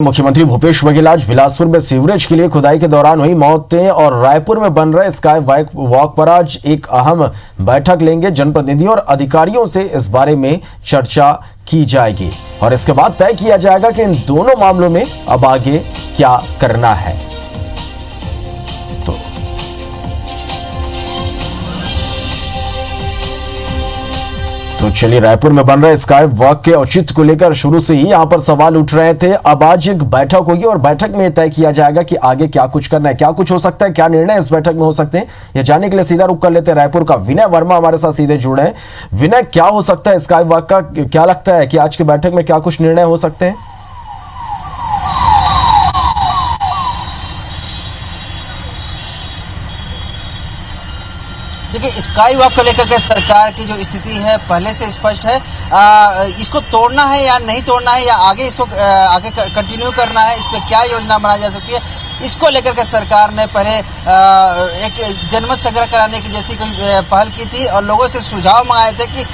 मुख्यमंत्री भूपेश बघेल आज बिलासपुर में सीवरेज के लिए खुदाई के दौरान हुई मौतें और रायपुर में बन रहे स्काई वॉक पर आज एक अहम बैठक लेंगे। जनप्रतिनिधियों और अधिकारियों से इस बारे में चर्चा की जाएगी और इसके बाद तय किया जाएगा कि इन दोनों मामलों में अब आगे क्या करना है। तो चलिए, रायपुर में बन रहे स्काई वॉक के औचित्य को लेकर शुरू से ही यहां पर सवाल उठ रहे थे। अब आज एक बैठक होगी और बैठक में तय किया जाएगा कि आगे क्या कुछ करना है, क्या कुछ हो सकता है, क्या निर्णय इस बैठक में हो सकते हैं। यह जानने के लिए सीधा रुख कर लेते हैं रायपुर का विनय वर्मा हमारे साथ सीधे जुड़े हैं। विनय, क्या हो सकता है स्काई वॉक का, क्या लगता है कि आज की बैठक में क्या कुछ निर्णय हो सकते हैं? देखिए, स्काई वॉक को लेकर के सरकार की जो स्थिति है पहले से स्पष्ट है। इसको तोड़ना है या नहीं तोड़ना है, या आगे इसको आगे कंटिन्यू करना है, इस पर क्या योजना बनाई जा सकती है, इसको लेकर के सरकार ने पहले एक जनमत संग्रह कराने की जैसी कोई पहल की थी और लोगों से सुझाव मंगाए थे कि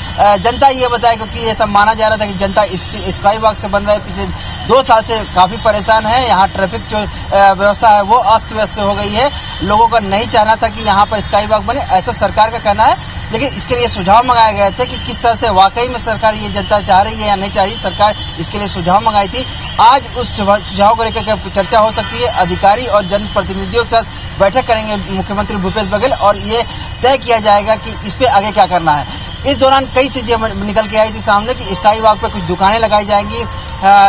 जनता ये बताए, क्योंकि ये सब माना जा रहा था कि जनता इस स्काई वॉक से बन रहा है, पिछले 2 साल से काफ़ी परेशान है। यहाँ ट्रैफिक जो व्यवस्था है वो अस्त व्यस्त हो गई है। लोगों का नहीं चाहना था कि यहाँ पर स्काई वॉक बने, ऐसा सरकार का कहना है। लेकिन इसके लिए सुझाव मंगाए गए थे कि किस तरह से वाकई में सरकार ये जनता चाह रही है या नहीं चाह रही। सरकार इसके लिए सुझाव मंगाई थी। आज उस सुझाव को लेकर चर्चा हो सकती है। अधिकारी और जनप्रतिनिधियों के साथ बैठक करेंगे मुख्यमंत्री भूपेश बघेल और ये तय किया जाएगा कि इस पे आगे क्या करना है। इस दौरान कई चीजें निकल के आई थी सामने कि स्काई वॉक पे कुछ दुकानें लगाई जाएंगी,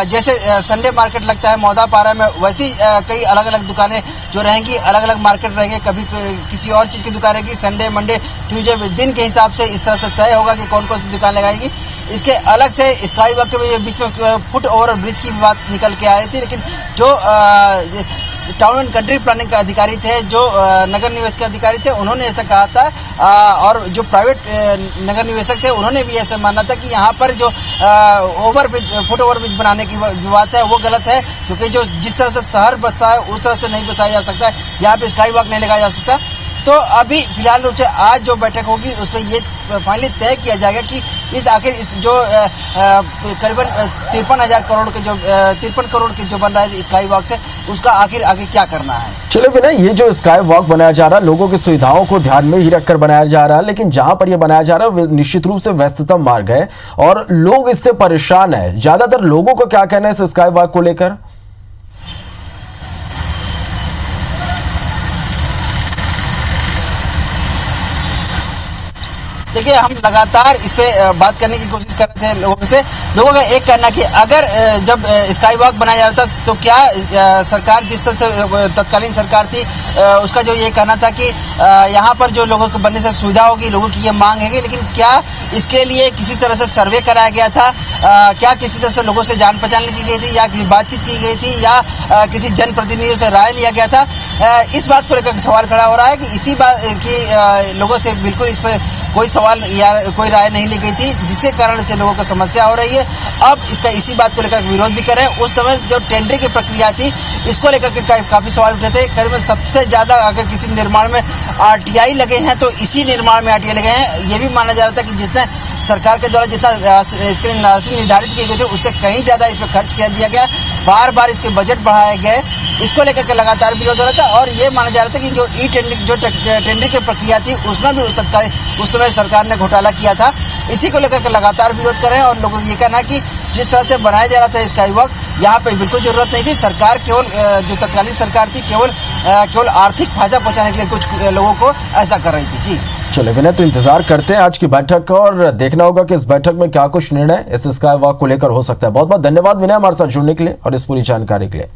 जैसे संडे मार्केट लगता है मौदापारा में, वैसी कई अलग अलग दुकानें जो रहेंगी, अलग अलग मार्केट रहेंगे। कभी किसी और चीज़ की दुकान रहेगी, संडे मंडे ट्यूजडे दिन के हिसाब से इस तरह से तय होगा कि कौन कौन सी दुकान लगाएगी। इसके अलग से स्काई वॉक के बीच में फुट ओवर ब्रिज की बात निकल के आ रही थी, लेकिन जो टाउन एंड कंट्री प्लानिंग के अधिकारी थे, जो नगर निवेश के अधिकारी थे, उन्होंने ऐसा कहा था और जो प्राइवेट नगर निवेशक थे उन्होंने भी ऐसा माना था कि यहाँ पर जो फुट ओवर ब्रिज बनाने की बात है वो गलत है, क्योंकि जो जिस तरह से शहर बसा है उस तरह से नहीं बसाया जा सकता है, यहाँ पे स्काई वॉक नहीं लगाया जा सकता। तो अभी फिलहाल रूप से आज जो बैठक होगी उसमें ये फाइनली तय किया जाएगा कि इस जो करीबन 53 करोड़ के जो बन रहा है स्काई वॉक से, उसका आखिर आगे क्या करना है। चलो विनय, ये जो स्काई वॉक बनाया जा रहा है लोगों की सुविधाओं को ध्यान में ही रखकर बनाया जा रहा है, लेकिन जहां पर यह बनाया जा रहा है निश्चित रूप से व्यस्ततम मार्ग है और लोग इससे परेशान है। ज्यादातर लोगों को क्या कहना है इस स्काई वॉक को लेकर? देखिए, हम लगातार इस पे बात करने की कोशिश कर रहे थे लोगों से। लोगों का एक कहना कि अगर जब स्काई वॉक बनाया जा रहा था तो क्या सरकार जिस तरह से तत्कालीन सरकार थी उसका जो ये कहना था कि यहाँ पर जो लोगों के बनने से सुविधा होगी, लोगों की ये मांग है, लेकिन क्या इसके लिए किसी तरह से सर्वे कराया गया था, क्या किसी तरह से लोगों से जान पहचान की गई थी, या बातचीत की गई थी, या किसी जनप्रतिनिधियों से राय लिया गया था। इस बात को लेकर सवाल खड़ा हो रहा है कि इसी बात की लोगों से बिल्कुल इस पर कोई सवाल या कोई राय नहीं ली गई थी, जिसके कारण से लोगों को समस्या हो रही है। अब इसी बात को लेकर विरोध भी कर रहे हैं। उस समय जो टेंडर की प्रक्रिया थी इसको लेकर के काफी सवाल उठे थे। करीबन सबसे ज्यादा अगर किसी निर्माण में आरटीआई लगे हैं तो इसी निर्माण में आरटीआई लगे हैं। ये भी माना जा रहा था कि जितने सरकार के द्वारा जितना इसके लिए राशि निर्धारित की गई थी उससे कहीं ज्यादा इस पर खर्च किया दिया गया, बार बार इसके बजट बढ़ाए गए। इसको लेकर के लगातार विरोध हो रहा था और ये माना जा रहा था कि जो टेंडर की प्रक्रिया थी उसमें भी तत्काल उस समय सरकार ने घोटाला किया था। इसी को लेकर के लगातार विरोध कर रहे हैं और लोगों को ये कहना है कि जिस तरह से बनाया जा रहा था स्काई वॉक, यहाँ पे बिल्कुल जरूरत नहीं थी। सरकार केवल जो तत्कालीन सरकार थी केवल आर्थिक फायदा पहुंचाने के लिए कुछ लोगों को ऐसा कर रही थी। जी चले विनय, तो इंतजार करते हैं आज की बैठक का और देखना होगा कि इस बैठक में क्या कुछ निर्णय इस स्काई वॉक को लेकर हो सकता है। बहुत बहुत धन्यवाद विनय हमारे साथ जुड़ने के लिए और इस पूरी जानकारी के लिए।